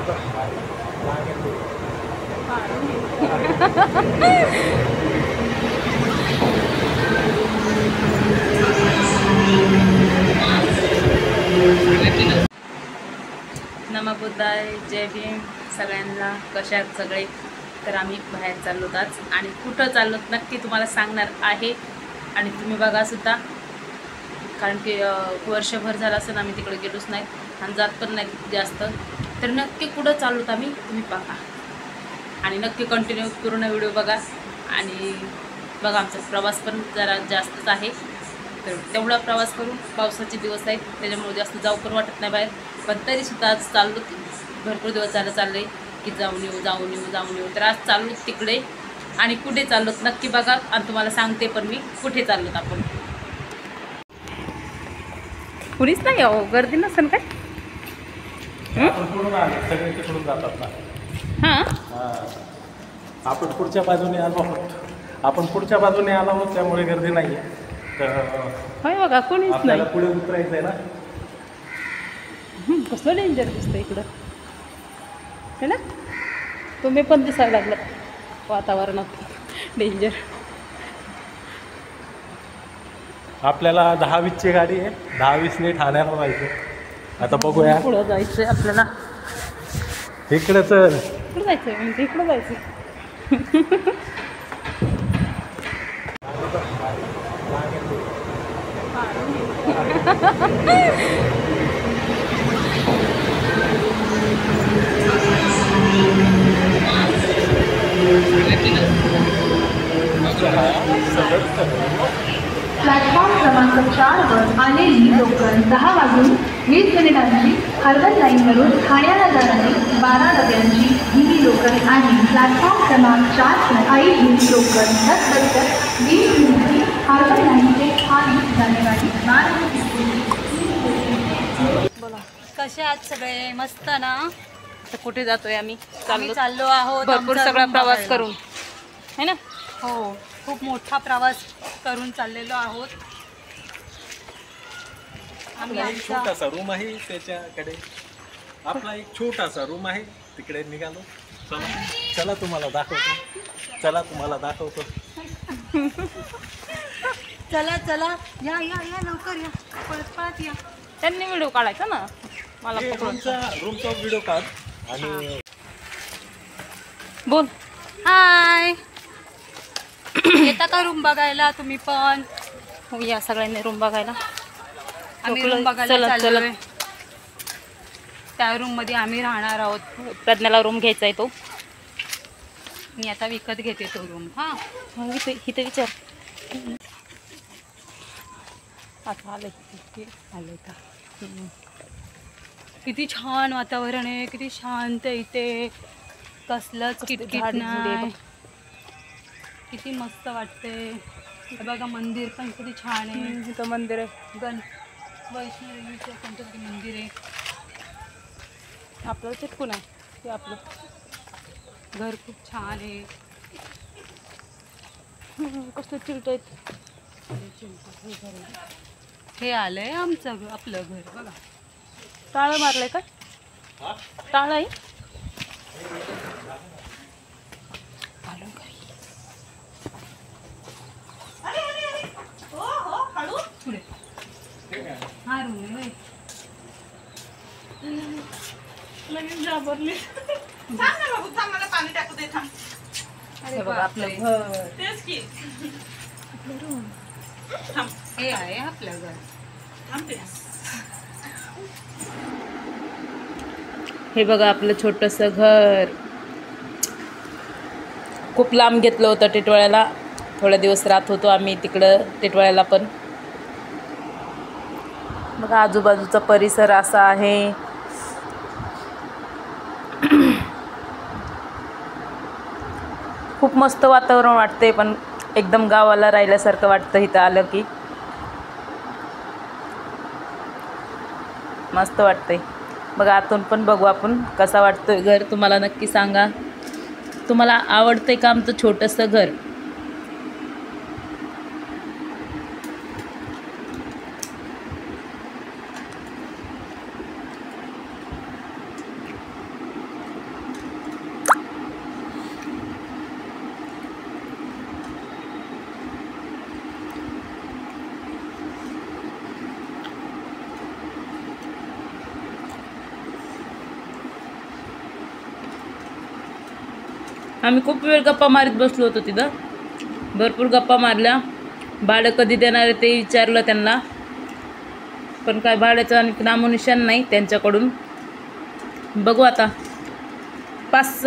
नमः बुद्धाय, जय भीम सगळ्यांना. कशा आहेत सगळे? तर आम्ही बाहेर चाललोत आज आणि कुठं चाललोत नक्की तुम्हाला सांगणार आहे. आणि तुम्ही बघा सुद्धा, कारण की वर्षभर झालं असं आम्ही तिकडे गेलोच नाही आणि जात पण नाही जास्त. तर नक्की कुठं चाललोत आम्ही तुम्ही बघा आणि नक्की कंटिन्यू पूर्ण व्हिडिओ बघा. आणि बघा आमचा प्रवास पण जरा जास्तच आहे. तर तेवढा प्रवास करून पावसाचे दिवस आहेत त्याच्यामुळे जास्त जाऊ पण वाटत नाही बाहेर. पण तरीसुद्धा आज चाललो, भरपूर दिवस झालं चाललं आहे की जाऊन येऊ. तर आज चाललो तिकडे आणि कुठे चाललोत नक्की बघा आणि तुम्हाला सांगते पण मी कुठे चाललोत आपण. कुणीच नाही हो, गर्दी नसेल काय? सगळे तिकडून जातात ना. हां, आपण पुढच्या बाजूने आलो आहोत, त्यामुळे गर्दी नाही आहे. तर होय बघा कोणीच नाही. पुढे उतरायचं आहे ना. कसलं डेंजर दिसतं इकडं है ना. तुम्ही पण दिसायला लागलं वातावरणात डेंजर. आपल्याला 10-20ची गाडी आहे. 10-20ने ठाण्याला जायचं. आता बघूया पुढं जायचं आहे आपल्याला. इकडं जायचं म्हणजे इकडं जायचं. प्लॅटफॉर्म क्रमांक 4 वर आलेली लोकल 10:20 हार्बर लाईनवरून ठाण्याला जाणारी 12 डब्यांची ही लोकल आणि प्लॅटफॉर्म क्रमांक 4 वर आलेली लोकल 10:20 मिनिटे हार्बर लाईनचे ठाणे जानेवारी 12. बोला कसे आहात सगळे? मस्त ना. तर कुठे जातोय आम्ही? चाललो आहोत भरपूर आमचा सगळा रूम प्रवास बघायला. करून है ना. हो, खूप मोठा प्रवास करून चाललेलो आहोत आम्ही. एक छोटासा रूम आहे त्याच्याकडे. आपला एक छोटासा रूम आहे तिकडे निघालो. चला तुम्हाला दाखवतो. चला या लवकर या, पळत या. त्यांनी व्हिडिओ काढायचा ना मला पकडून. रूमचा व्हिडिओ काढ आणि बोल. हाय, येता का रूम बघायला तुम्ही पण? हो, या सगळ्यांनी रूम बघायला. आम्ही रूम बघायला चला. चाललोय. त्या रूम मध्ये आम्ही राहणार आहोत. प्रज्ञाला रूम घ्यायचा आहे तो. मी आता विकत घेते तो रूम. हां, इथे विचार. आता आलंय का? किती छान वातावरण आहे, किती शांत आहे इथे. कसलंच किटकिट नाही. किती मस्त वाटते. हे बघा मंदिर पण किती छान आहे. इथं मंदिर आहे. वैष्णोदेवीचं कोणतं तरी मंदिर आहे. आपलं चिटकून आहे ते. आपलं घर खूप छान आहे. कसलं चिलट आहेत. हे आलंय आपलं घर बघा. टाळं मारलंय का? टाळं आहे. हा रूम आहे. हे बघा आपलं घर. हे आहे आपलं घर. हे बघा आपलं छोटंसं घर. खूप लांब घेतलं होतं टिटवाळ्याला. थोडे दिवस राहत होतो आम्ही तिकडं टिटवाळ्याला पण. बघा आजूबाजूचा परिसर असा आहे. खूप मस्त वातावरण वाटते, पण एकदम गावाला राहिल्यासारखं वाटतं इथं आलं की. मस्त वाटतंय. बघा आतून पण बघू आपण कसा वाटतोय घर. तुम्हाला नक्की सांगा, तुम्हाला आवडतंय का आमचं छोटंसं घर? आम्ही खूप वेळ गप्पा मारीत बसलो होतो तिथं, भरपूर गप्पा मारल्या. भाडं कधी देणार आहे ते विचारलं त्यांना, पण काय भाड्याचं आणि नामोनिशान नाही त्यांच्याकडून. बघू आता 5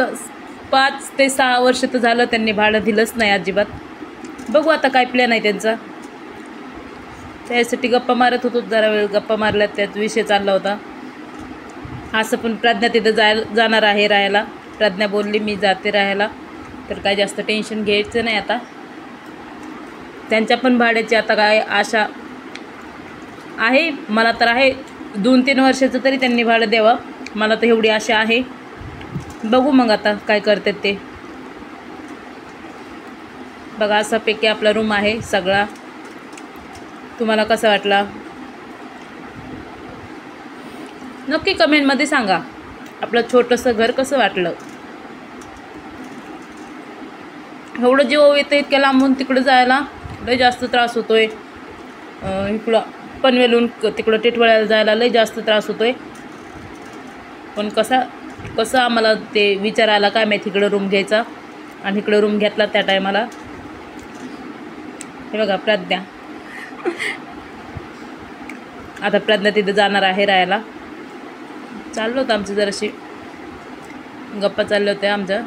ते 6 वर्ष तर झालं त्यांनी भाडं दिलंच नाही अजिबात. बघू आता काय प्लॅन आहे त्यांचा. त्यासाठी गप्पा मारत होतो, जरा वेळ गप्पा मारल्यात, त्यात विषय चालला होता. असं पण प्रज्ञा तिथं जाणार आहे राहायला. प्रज्ञा बोलली मी जाते राहायला, तर काय जास्त टेन्शन घ्यायचं नाही आता. त्यांच्या पण भाड्याची आता काय आशा आहे, मला तर आहे 2-3 वर्षाचं तरी त्यांनी भाडं द्यावं, मला तर एवढी आशा आहे. बघू मग आता काय करतात ते. बघा असापैकी आपला रूम आहे सगळा. तुम्हाला कसा वाटला नक्की कमेंटमध्ये सांगा. आपलं छोटंसं घर कसं वाटलं. एवढं जीव येतं इतक्या लांबून तिकडं जायला, लय जास्त त्रास होतोय. इकडं पनवेलून तिकडं टिटवाळ्याला जायला लय जास्त त्रास होतोय. पण कसं आम्हाला ते विचार आला काय माहिती इकडं रूम घ्यायचा, आणि इकडं रूम घेतला त्या टायमाला. हे बघा प्रज्ञा, आता प्रज्ञा तिथं जाणार आहे राहायला. चाललं होतं आमचं जराशी गप्पा चालले होते आमच्या.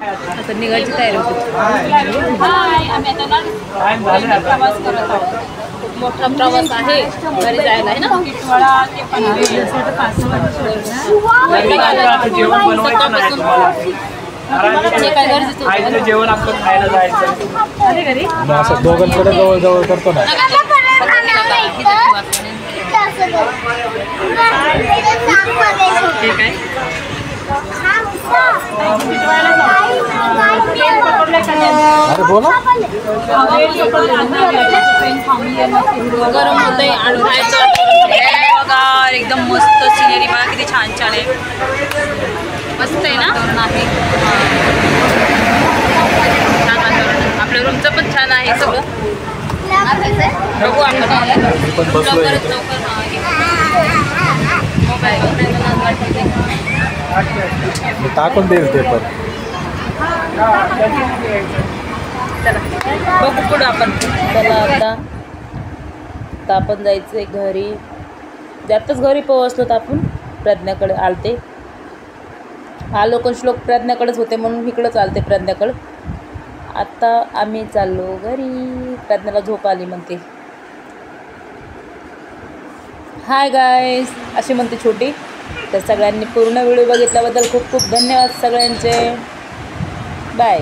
आता निघायची तयारी होती. आम्ही आता प्रवास करत आहोत. खूप मोठा प्रवास आहे घरी जायला आहे ना. जेवण आपण खायला जायचं घरी असं दोघांकडे जवळ करतो ना. अरे बोला गरम होतंय आणि बघा एकदम मस्त सिनेरी. बघा किती छान छान आहे, मस्त आहे ना. आहे छान वातावरण. आपल्या रूमचं पण छान आहे सगळं. बघू आपण लवकरच टाकून देईल ते पण. बघू पुढं आपण. चला आता आपण जायचं आहे घरी. त्यातच घरी पोहोचलो तर आपण प्रज्ञाकडे आलते. आलो पण श्लोक प्रज्ञाकडेच होते म्हणून इकडंच आलते प्रज्ञाकडे. आता आम्ही चाललो घरी. प्रज्ञाला झोप आली म्हणते. हाय गाईस अशी म्हणते छोटी. तर सगळ्यांनी पूर्ण व्हिडिओ बघितल्याबद्दल खूप खूप धन्यवाद सगळ्यांचे. बाय.